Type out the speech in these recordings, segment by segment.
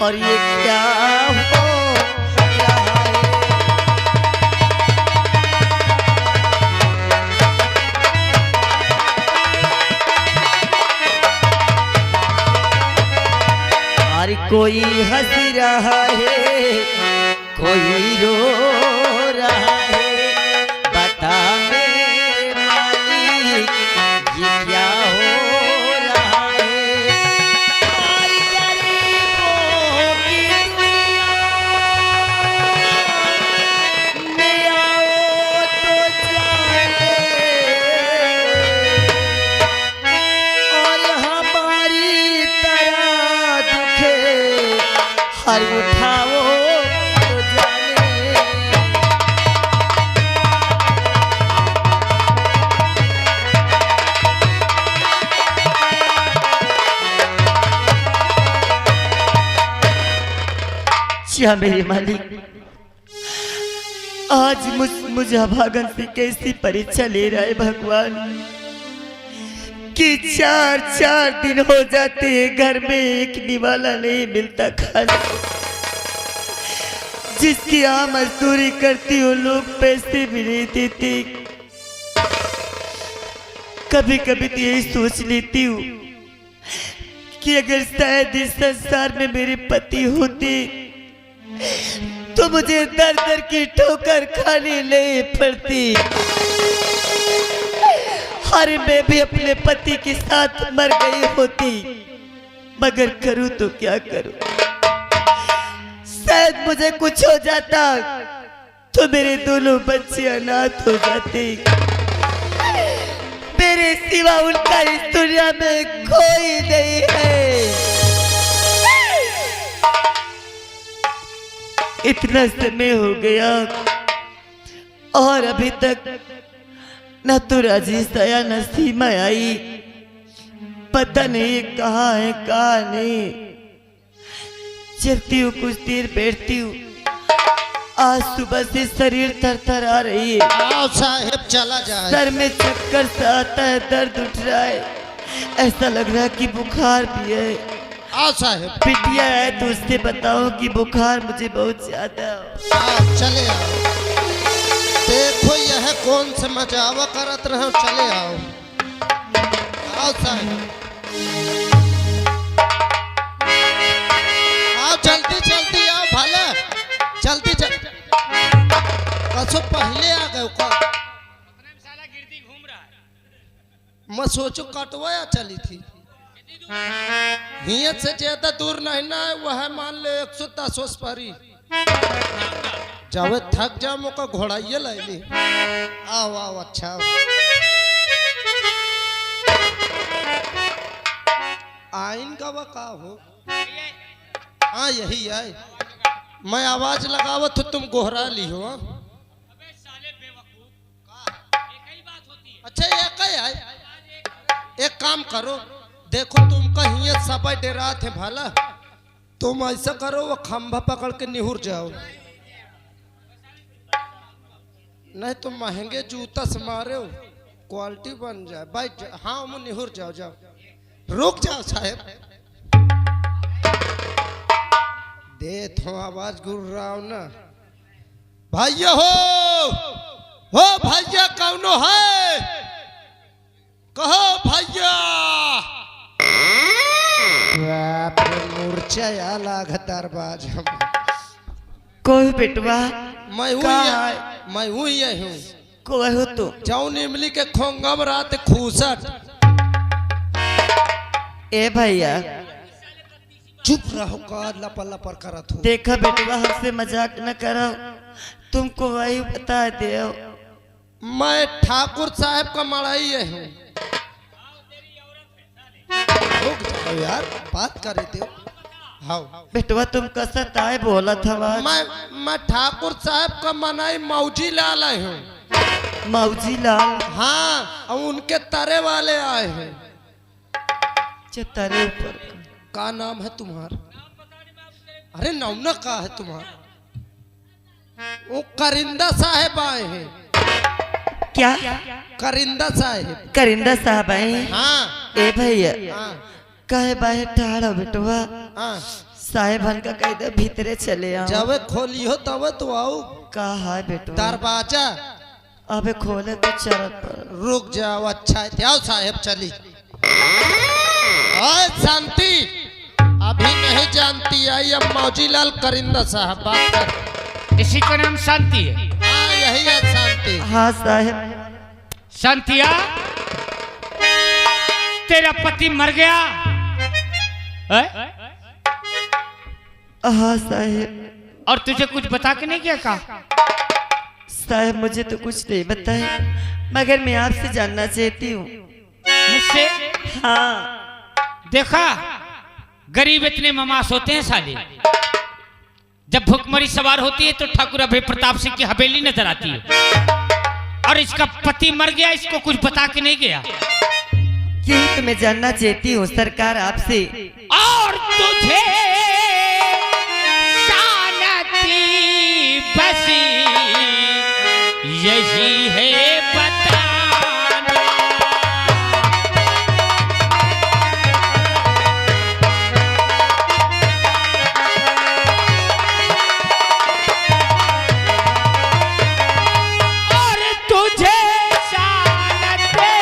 और ये क्या हो और कोई हंस रहा है कोई रो रहा है बता मेरे मालिक ये क्या हो रहा है और गरीबों की दुनिया में आओ तो जाने और हमारी तरह दुखे हर उठाओ तो जाने क्या मेरे मालिक आज मुझे भागन से कैसी परीक्षा ले रहा है भगवान कि 4 दिन हो जाते हैं घर में एक निवाला नहीं मिलता खाने जिसकी यहाँ मजदूरी करती हूँ लोग पैसे भी नहीं देते। कभी कभी तो यही सोच लेती हूँ कि अगर शायद इस संसार में मेरे पति होते तो मुझे दर दर की ठोकर खानी नहीं पड़ती। अरे मैं भी अपने पति के साथ मर गई होती मगर करूं तो क्या करूं। शायद मुझे कुछ हो जाता तो मेरे दोनों बच्चे अनाथ हो जाते। मेरे सिवा उनका इस दुनिया में कोई नहीं है। इतना समय हो गया और अभी तक न तो राजेश आया न सीमा आई। पता नहीं कहाँ है कहाँ नहीं। चलती हूँ कुछ देर बैठती हूँ। आज सुबह से शरीर थरथर आ रही है। आओ साहब चला जाए। सर में चक्कर सा आता है दर्द उठ रहा है। ऐसा लग रहा है कि बुखार भी है। आओ साहब। पिटिया है तो उससे बताओ कि बुखार मुझे बहुत ज्यादा। आओ चले आओ। देखो यह कौन से मजावा करत रहे। चले आओ। आओ साहब। आओ जल्दी जल्दी आओ भला जल्दी जल्दी। कसो पहले आ गए का साला गिरती घूम रहा है। मैं सोचो कटवाया चली थी हियत से ज्यादा दूर नहीं ना है। वह मान ले 110 परी जावे थक जा मोका घोड़ाइए लाइली। आओ आओ अच्छा आइन का का हो। हाँ यही आए। मैं आवाज लगावत तो तुम गोहरा ली हो। अच्छा एक ही आए। एक काम करो देखो तुम कहीं सब डेरा थे भाला तुम ऐसा करो वो खंभा पकड़ के निहुर जाओ। नहीं तुम महंगे जूता से मारे हो क्वालिटी बन जाए बैठ जा। हाँ वो निहुर जाओ जाओ रुक जाओ साहब। दे तो आवाज गुर रहा हो ना। भैया हो भैया कौनो है कहो भैया। मूर्छा या लागतार बाज कोई बेटवा मैं हूँ ये हूँ। कोई हो तो जाऊं निमली के खोंगम रात खूसट। ए भैया चुप रहो का लपर लपर करत हो। देखा बेटवा हमसे मजाक न करो तुमको वही बता दे। मैं ठाकुर साहब का मड़ाई हूँ। रुक जाओ यार बात कर रहे थे। हाँ बेटवा तुम कैसा ताए बोला था मैं ठाकुर साहब का मनाई मौजी लाल आए हूँ। मौजी लाल। हाँ और उनके तारे वाले आए हैं। तारे ऊपर का नाम है तुम्हारा। अरे नौना का है तुम्हारा। वो करिंदा साहब आए हैं। क्या करिंदा साहब। करिंदा साहब आए। हाँ ए भैया हाँ कहे बाहे ठाड़ा बेटवा। हाँ साहेब का कह दे भीतरे चले आओ। जब खोलियो तब तो आओ। कहा है बेटू? दरवाजा अबे खोले तो चरत पर। रुक जाओ, अच्छा है आओ साहेब चली। ओए शांति, अभी नहीं जानती आई अब मौजीलाल करिंदा साहब बात कर। इसी का नाम शांति है? हाँ यही है शांति। हाँ साहेब। शांतिया, तेरा पति मर गया है? हाँ साहेब। और तुझे कुछ बता के नहीं गया? कहा साहेब मुझे तो कुछ नहीं बताया, मगर मैं आपसे जानना चाहती हूँ। मुझसे? हाँ। देखा, गरीब इतने ममास होते हैं साले। जब भुखमरी सवार होती है तो ठाकुर अभय प्रताप सिंह की हवेली नजर आती है। और इसका पति मर गया, इसको कुछ बता के नहीं गया। यही तो मैं जानना चाहती हूँ सरकार आपसे। और तुझे शानती बसी यही है बताना। और तुझे शानते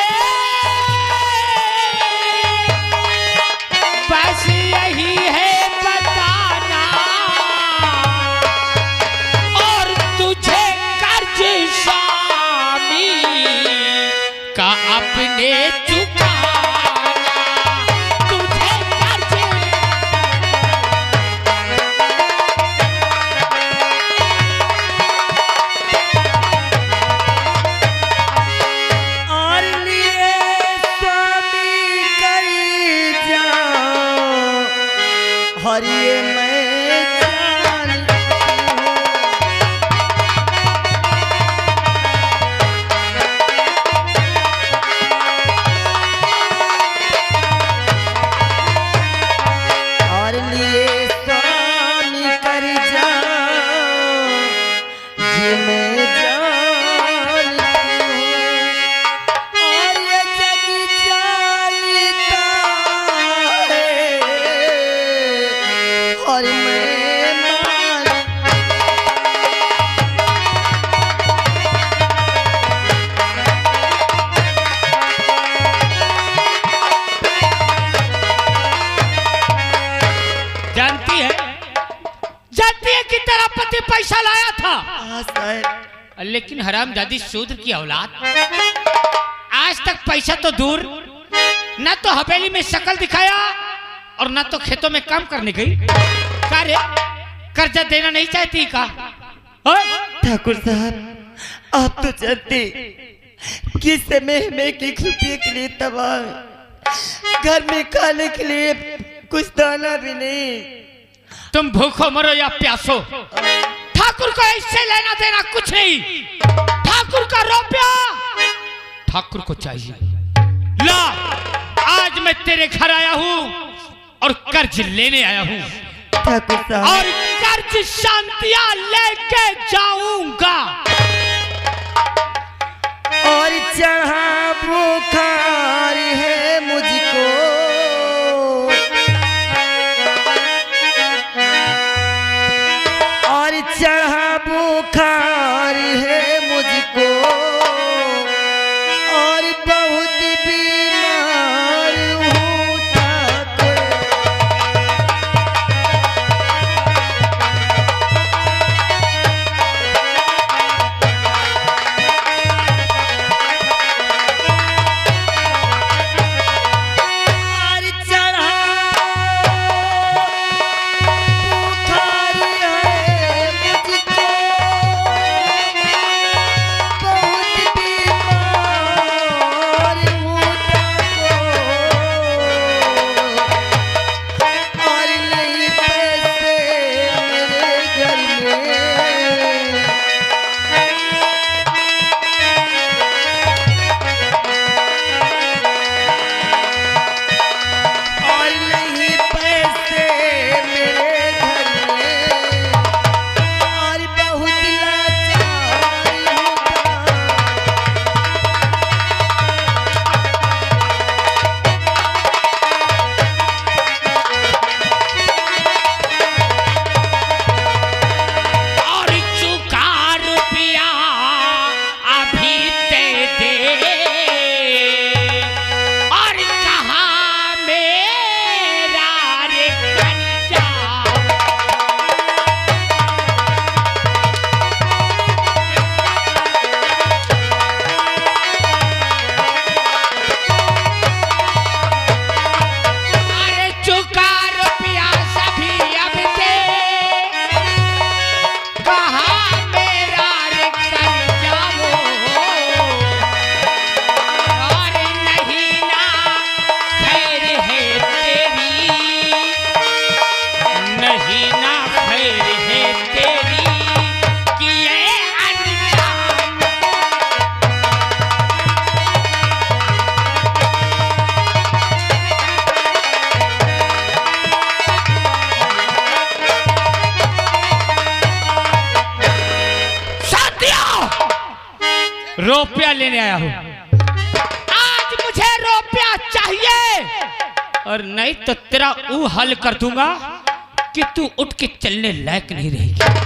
बस यही है बताना। और तुझे कर्ज स्वामी का अपने चुकाना। तुझे कर्ज और लिए स्वामी करी जाओ, हरिये मैं जानती हूँ। और लिए स्वामी करी जाओ, ये मैं जानती हूँ। और ये जग जानता है, और मैं मान। जानती है कि तेरा पति पैसा लाया था, हाँ साहब। लेकिन हरामजादी शूद्र की औलाद आज तक पैसा तो दूर, न तो हवेली में शक्ल दिखाया और न तो खेतों में काम करने गई। कार्य कर्जा देना नहीं चाहती का? ठाकुर साहब, आप तो जानते कि समय में एक रुपये के लिए तबाह, घर में खाने के लिए कुछ दाना भी नहीं। तुम भूखो मरो या प्यासो, ठाकुर को इससे लेना देना कुछ नहीं। ठाकुर का रुपया ठाकुर को चाहिए। ला, आज मैं तेरे घर आया हूँ और कर्ज लेने आया हूँ, ठाकुर साहब। और कर्ज शांतियां लेके जाऊंगा। और चढ़ा बुखार है मुझको, और चढ़ा बुखार है मुझको, और बहुत बीमार हूँ ठाकुर। रुपया लेने आया हूँ। आज मुझे रुपया चाहिए, और नहीं तो तेरा वो हल कर दूंगा कि तू उठ के चलने लायक नहीं रहेगी।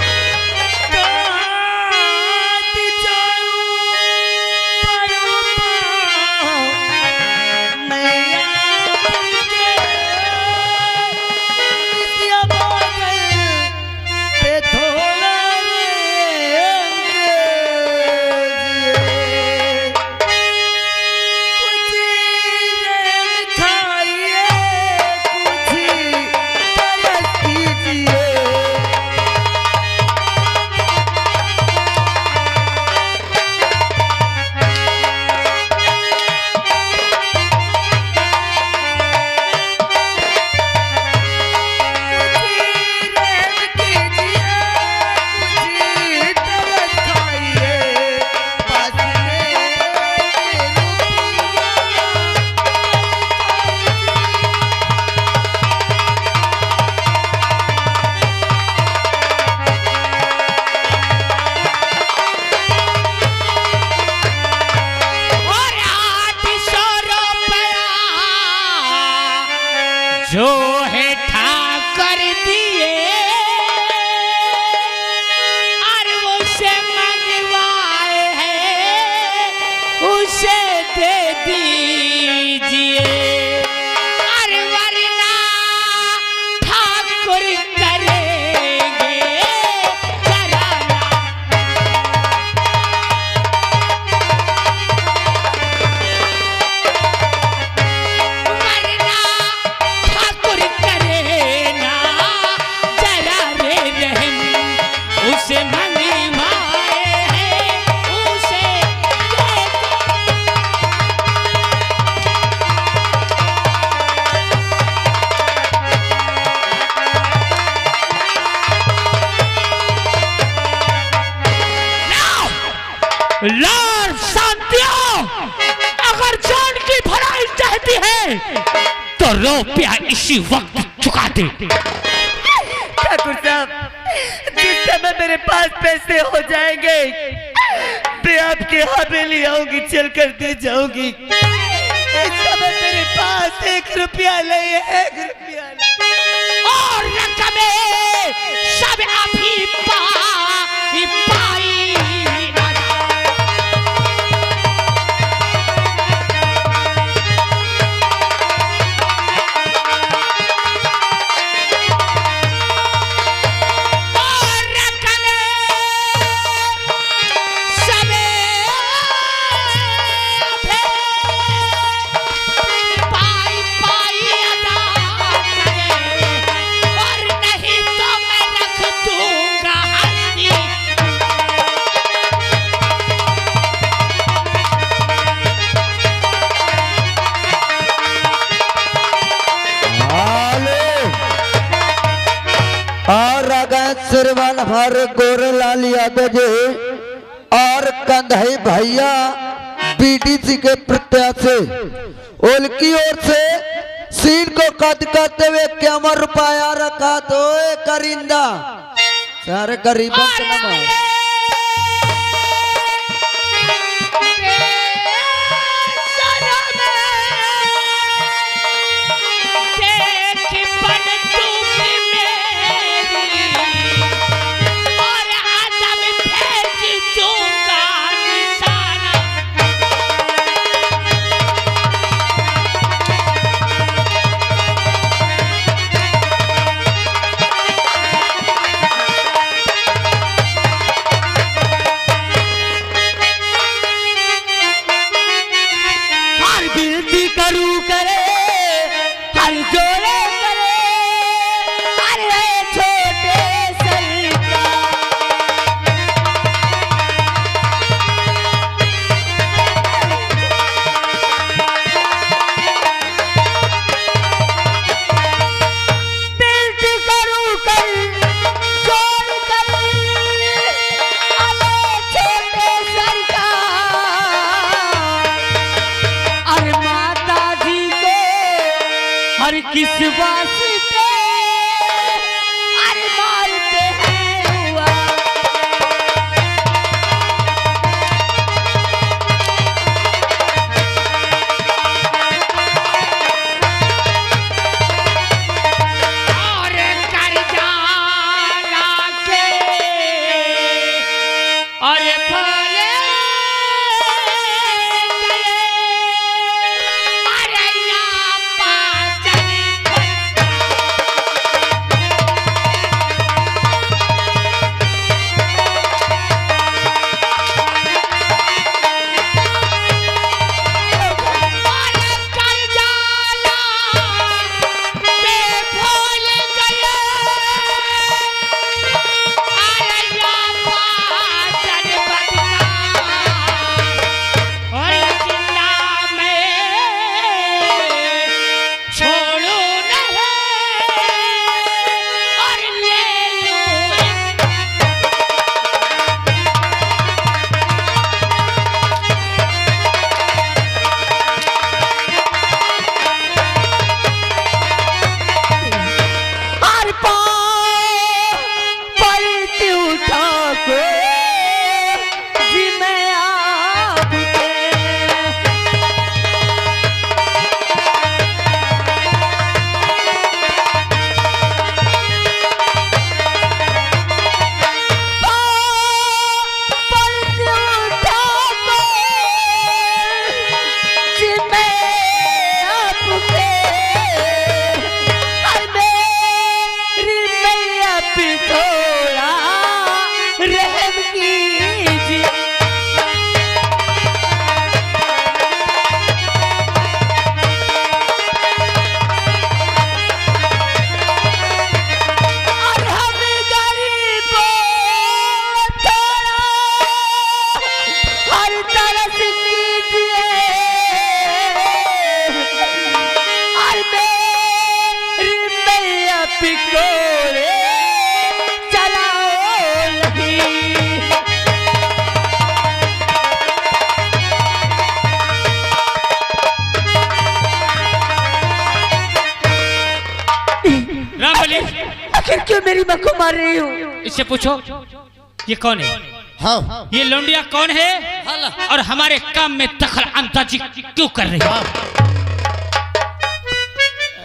जो है ठाकर दिए और उसे मंगवाए हैं उसे दे दीजिए, और वरना ठाकुर करेंगे कराना। वरना ठाकुर करे ना जरा रे रहम, उसे मंगवाए हैं उसे दे लॉर्ड शांतियों, अगर जान की भलाई चाहती है तो रुपया इसी वक्त चुका दे। ठाकुर साहब, जिस समय मेरे पास पैसे हो जाएंगे मैं आपके हवेली आऊंगी, चल कर दे जाऊंगी। इस समय मेरे पास 1 रुपया नहीं है, 1 रुपया नहीं। और रकमें सब अभी पाई श्रीमान हमारे गोरेलाल यादव जी और कंधाई भैया बीडीसी के प्रत्याशी उनकी ओर से सीन को कद करते हुए 51 रुपया रखा तो करिंदा सारे गरीबों के नाम। किस वास्ते अरे मारते हैं हुआ गोरे चलाओ लगी। रामबली, आखिर क्यों मेरी माँ को मार रही हो? इससे पूछो ये कौन है? हाँ ये लौंडिया कौन है और हमारे काम में दखल अंदाजी क्यों कर रही है?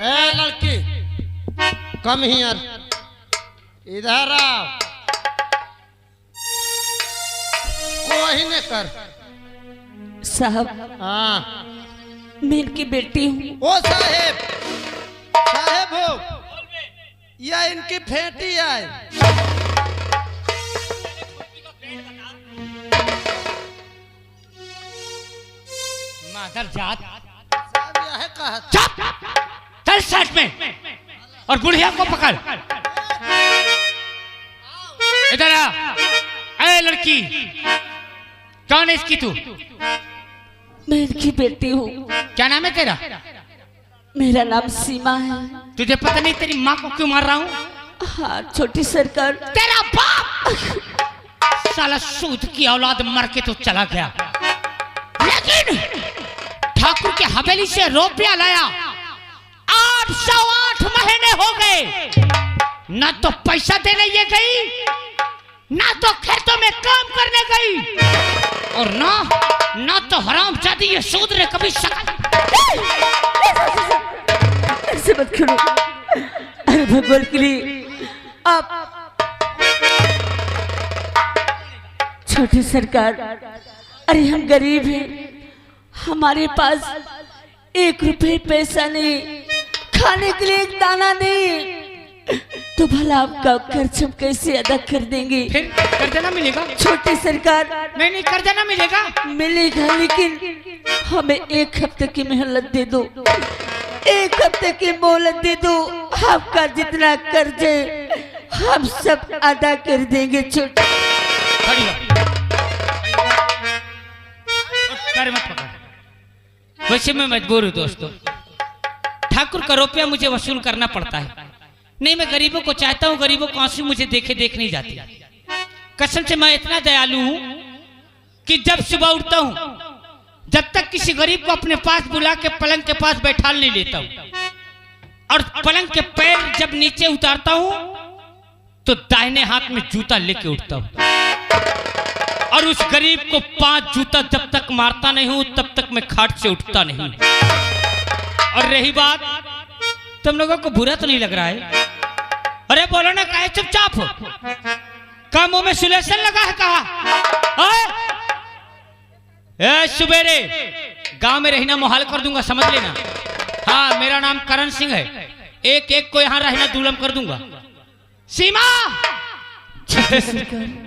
ए लड़की कम हियर, इधर आओ। कोई नहीं कर। साहब, हाँ मैं इनकी बेटी हूँ। ओ साहेब, साहेब हो या इनकी फेंटी आए? मादर जात, साहब यह कहा। चुप, चल साइड में और बुढ़िया को पकड़। इधर आ। ए लड़की, कौन है इसकी तू? मैं इनकी बेटी हूँ। क्या नाम है तेरा? मेरा नाम सीमा है। तुझे पता नहीं तेरी माँ को क्यों मार रहा हूँ? हाँ छोटी सरकार। तेरा बाप साला सूद की औलाद मर के तो चला गया, लेकिन ठाकुर के हवेली से रुपया लाया। 808 महीने हो गए, ना तो पैसा देने ये गई, ना तो खेतों में काम करने गई, और ना तो हरामजादी ये सूद ने कभी ऐसे मत करो। अरे भगवान के लिए आप। छोटी सरकार, अरे हम गरीब हैं, हमारे पास 1 रुपए पैसा नहीं, खाने के लिए एक दाना नहीं, तो भला आपका कर्ज हम कैसे अदा कर देंगे? फिर कर्जा ना मिलेगा? छोटी सरकार, नहीं कर्जा ना मिलेगा। मिलेगा, लेकिन हमें 1 हफ्ते की मोहलत दे दो। 1 हफ्ते की मोहलत दे दो, आपका जितना कर्ज है हम सब अदा कर देंगे। छोटे खड़ी हो। पैर मत पकड़। वैसे मैं मजबूर हूँ दोस्तों, ठाकुर का रुपया मुझे वसूल करना पड़ता है। नहीं, मैं गरीबों को चाहता हूँ, गरीबों को आंसू मुझे देख नहीं जाती। कसम से मैं इतना दयालु हूँ कि जब सुबह उठता हूँ, जब तक किसी गरीब को अपने पास बुला के पलंग के पास बैठा नहीं लेता हूँ, और पलंग के पैर जब नीचे उतारता हूँ तो दाहिने हाथ में जूता लेके उठता हूँ, और उस गरीब को 5 जूता जब तक मारता नहीं हूं तब तक मैं खाट से उठता नहीं। और रही बात, तुम लोगों को बुरा तो नहीं लग रहा है? अरे बोलो ना, काहे चुपचाप हो? का मुंह में सुलेशन लगा है? कहा ए सुबेरे गांव में रहना मुहाल कर दूंगा, समझ लेना। हाँ, मेरा नाम करण सिंह है, एक को यहाँ रहना दूलम कर दूंगा। सीमा,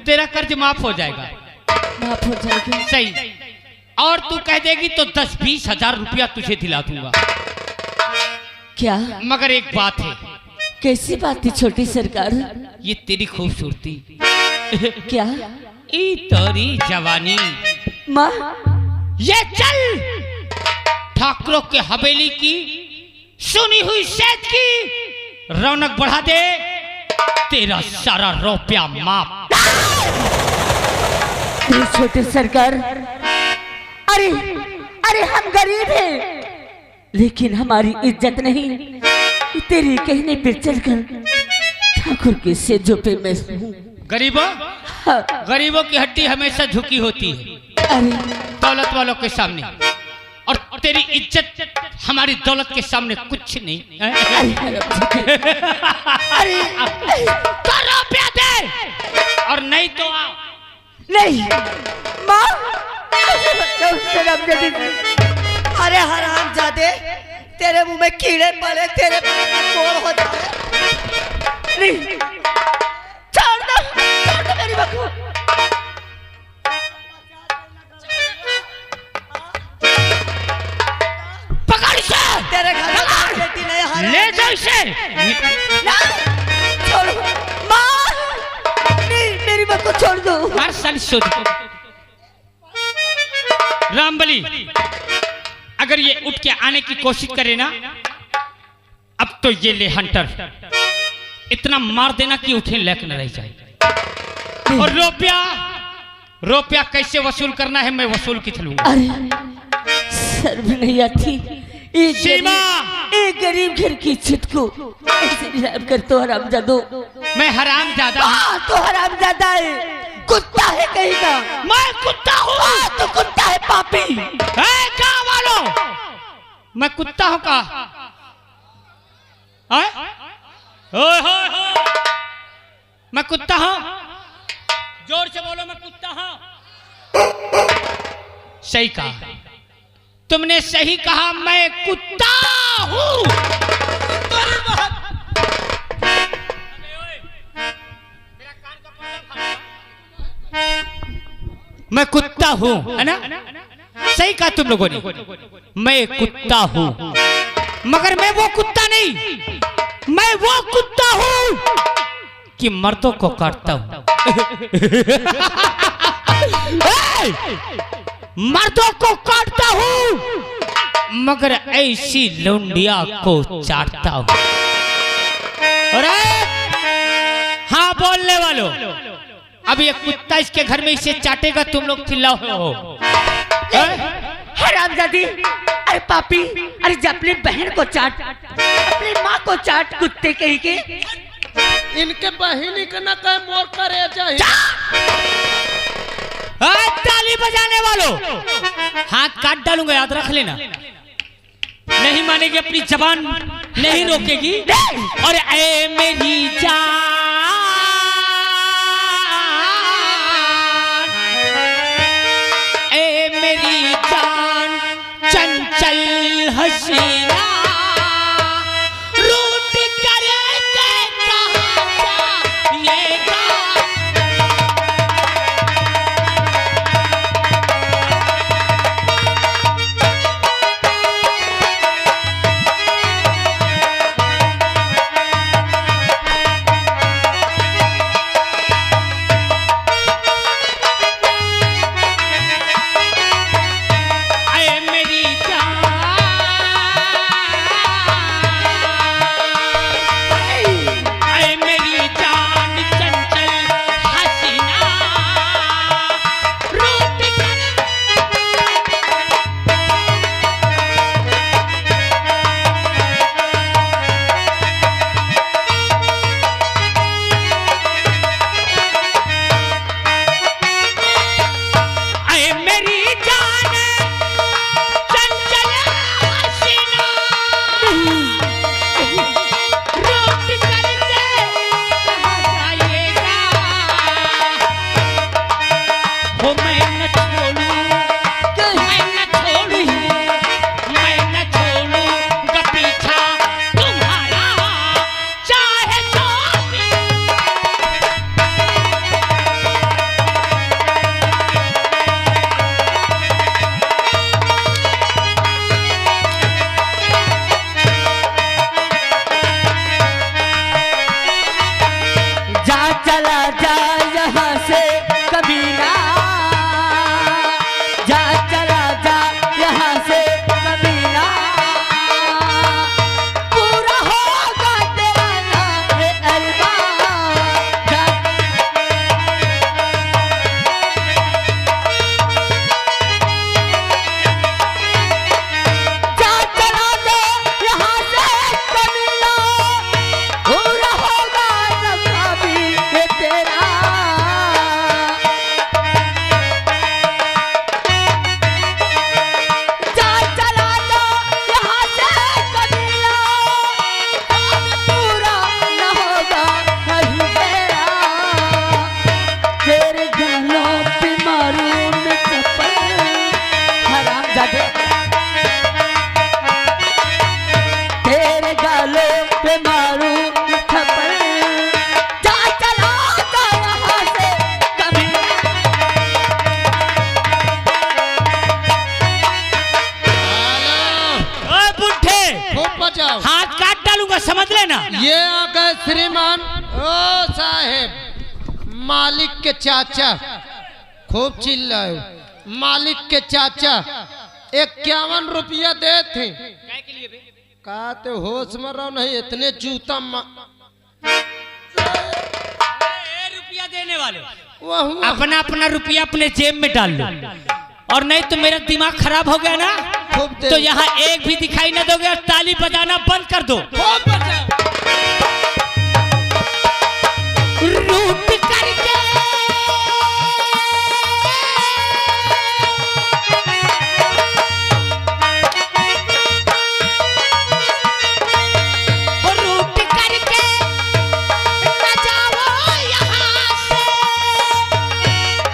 तेरा कर्ज माफ हो जाएगा। माफ हो जाएगा? सही, और तू कह देगी तो 10-20 हजार रुपया तुझे दिला दूंगा। क्या? मगर एक बात है। कैसी बात है छोटी सरकार? ये तेरी खूबसूरती, क्या? ई तेरी जवानी, माँ, ये चल ठाकुरों के हवेली की सुनी हुई सेज की रौनक बढ़ा दे, तेरा सारा रुपया माफ। छोटे सरकार, अरे हम गरीब हैं, लेकिन हमारी इज्जत नहीं। तेरे कहने पर चलकर ठाकुर के सेजों पे मैं हूँ। गरीबों, हाँ। गरीबों की हड्डी हमेशा झुकी होती है अरे दौलत वालों के सामने, और तेरी इज्जत हमारी दौलत के सामने कुछ नहीं। अरे तो रुपया दे, और नहीं तो आओ। नहीं माँ, अरे हरामजादे, तेरे मुंह में कीड़े पड़े, तेरे बोल हो जाए। नहीं, छोड़ दो मेरी बकू। पकड़ से, तेरे घर में बेटी नहीं, हराम। ले जाओ इसे। ना, छोड़ो माँ, नहीं, मेरी बकू छोड़ दो। हर साल शुद्ध रामबली, अगर ये उठ के आने की कोशिश करे ना, अब तो ये ले हंटर, इतना मार देना कि उठे लैक न रह जाए। और रुपया कैसे वसूल करना है मैं वसूल की लूंगा। अरे सर भी नहीं आती, एक गरीब घर की इज्जत को ऐसे निलाम कर तो हराम जादो। मैं हराम ज्यादा तो हराम ज्यादा है, कुत्ता है कहीं का। मैं कुत्ता हूँ तो कुत्ता है पापी। कहाँ वालों मैं कुत्ता हूँ का? मैं कुत्ता हूँ, जोर से बोलो मैं कुत्ता हूँ। सही कहा तुमने, सही कहा, मैं कुत्ता हूँ। मैं कुत्ता हूँ, है ना? सही कहा तुम लोगों ने, मैं कुत्ता हूँ, मगर मैं वो कुत्ता नहीं, मैं वो कुत्ता हूँ कि मर्दों को काटता हूँ। मर्दों को काटता हूँ मगर ऐसी लौंडिया को चाटता हूँ। अरे हाँ बोलने वालों, अब ये कुत्ता इसके घर में इसे चाटेगा, तुम लोग चिल्लाओ हो। हरामजादी, अरे पापी, अरे जब अपनी बहन को चाट, अपनी माँ को चाट, कुत्ते कहीं के। इनके बहिनी का ना कहे मोर करे चाहिए। ताली बजाने वालों, हाथ काट डालूंगा, याद रख लेना। नहीं मानेगी, अपनी जबान नहीं रोकेगी। और ऐ मेरी जान, ऐ मेरी जान चंचल हसीना, रूठ करे के कहाँ जाएगा। हाथ काट डालूंगा, समझ लेना। ये आ गए श्रीमान ओ साहेब, मालिक के चाचा, खूब चिल्लाए। मालिक के चाचा 51 रुपया दे थे। कहते होश में रहो नहीं, इतने जूता करने वाले वाह अपना अपना रुपया अपने जेब में डाल लो, और नहीं तो मेरा दिमाग खराब हो गया ना खूब दे। तो यहाँ एक भी दिखाई ना दोगे और ताली बजाना बंद कर दो। खूब बजाओ। रूठ करके रूठ करके न जाओ यहाँ से,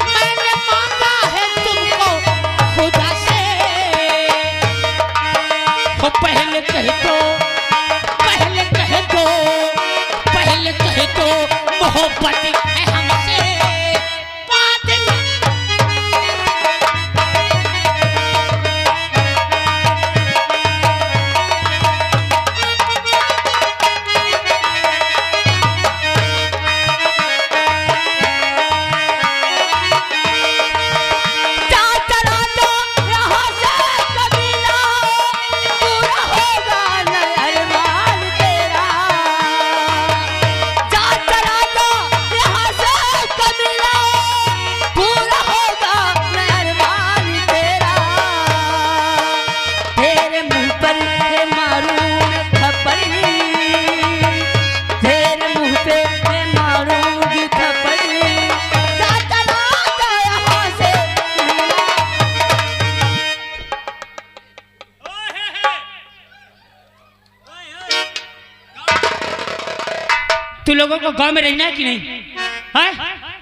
मैंने मांगा है तुमको खुदा से। हो पहले कह दो, पहले कह दो, पहले कह दो मोहब्बत है हमसे, बाद में जा चला दो यहाँ से कबीला, पूरा होगा न अरमान तेरा। जा चला दो यहाँ से कबीला, पूरा होगा न अरमान तेरा। तेरे मुंह पर मैं मारूंगी थप्पड़, तेरे मुंह पे मैं मारूंगी थप्पड़। जा चला दो यहाँ से तू लोगों को गांव में रहना है कि नहीं है?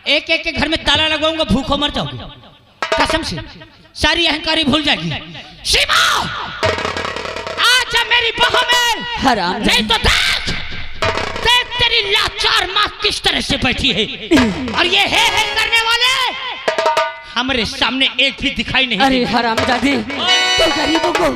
एक एक के घर में ताला लगाऊंगा, भूखों मर जाओगे कसम से, सारी अहंकारी भूल जाएगी। सीमा आज मेरी बाहों में हराम नहीं तो देख, देख तेरी लाचार माँ किस तरह से बैठी है, और ये है करने वाले हमारे सामने एक भी दिखाई नहीं अरे देते। हरामजादी, तो गरीबों को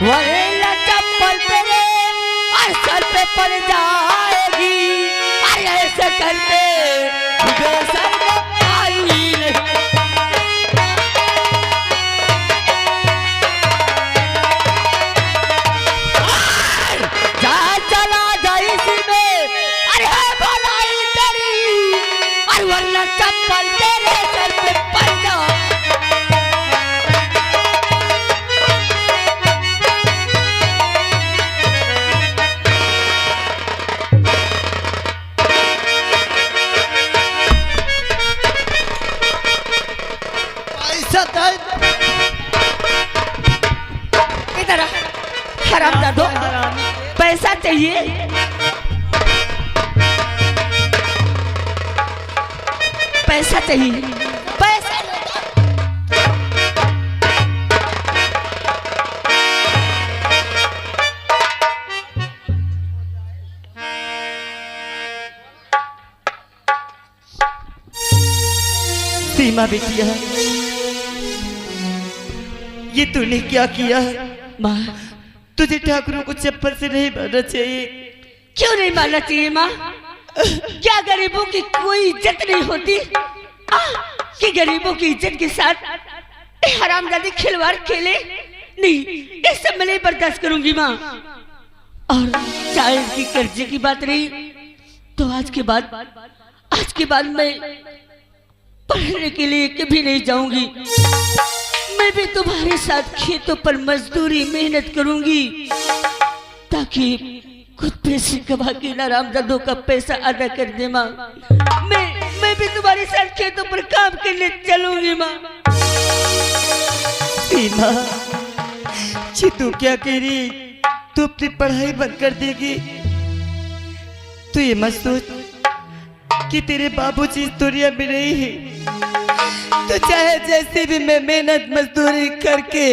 वरना चप्पल तेरे और सर पे पड़ जाएगी, अरे ऐसे करते तुझे सर में आई नहीं। जा चला जा इसी में, अरे है भलाई तेरी, और वरना चप्पल तेरे सर पे पड़ जाए। इधर आ, हरामजादो, पैसा चाहिए? पैसा चाहिए? पैसा सीमा बिटिया, ये तूने क्या किया? माँ, तुझे ठाकुरों को चप्पल से नहीं मारना चाहिए। क्यों नहीं मारना चाहिए माँ? क्या गरीबों की कोई इज्जत नहीं होती? कि गरीबों की इज्जत के साथ हरामजादी खिलवाड़ खेले? नहीं, इस सब मैं नहीं बर्दाश्त करूंगी माँ। और चाहे की कर्जे की बात रही तो आज के बाद मैं पढ़ने के लिए कभी नहीं जाऊंगी। मैं भी तुम्हारे साथ खेतों पर मजदूरी मेहनत करूंगी ताकि खुद पैसे कमा के हरामजादों का पैसा अदा कर दे माँ। मैं भी तुम्हारे साथ खेतों पर काम करने चलूंगी माँ। सीमा, जी तू क्या कह रही? तू अपनी पढ़ाई बंद कर देगी? तू ये मत सोच कि तेरे बाबूजी इस दुनिया में नहीं है। तो चाहे जैसे भी मैं मेहनत मजदूरी करके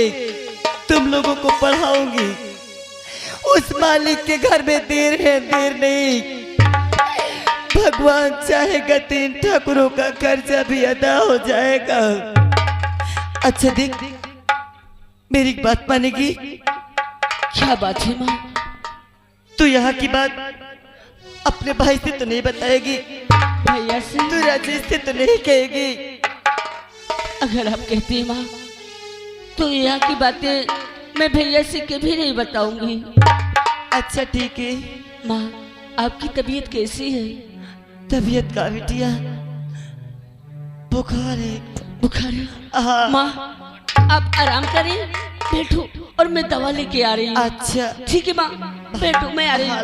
तुम लोगों को पढ़ाऊंगी, उस मालिक के घर में देर है देर नहीं, भगवान चाहेगा तो इन ठाकुरों का कर्जा भी अदा हो जाएगा। अच्छा देख, मेरी एक बात मानेगी? क्या बात है माँ? तू यहाँ की बात अपने भाई से तो नहीं बताएगी? भैया से? तू राजेश से तो नहीं कहेगी? अगर आप कहती हैं माँ तो यहाँ की बातें मैं भैया से कभी नहीं बताऊंगी। अच्छा ठीक है। माँ आपकी तबीयत कैसी है? तबीयत का बिटिया बुखार है। बुखार है? हाँ। माँ आप आराम करें, बैठो और मैं दवा लेके आ रही हूँ। अच्छा ठीक है माँ, बैठो मैं आ रही हूँ।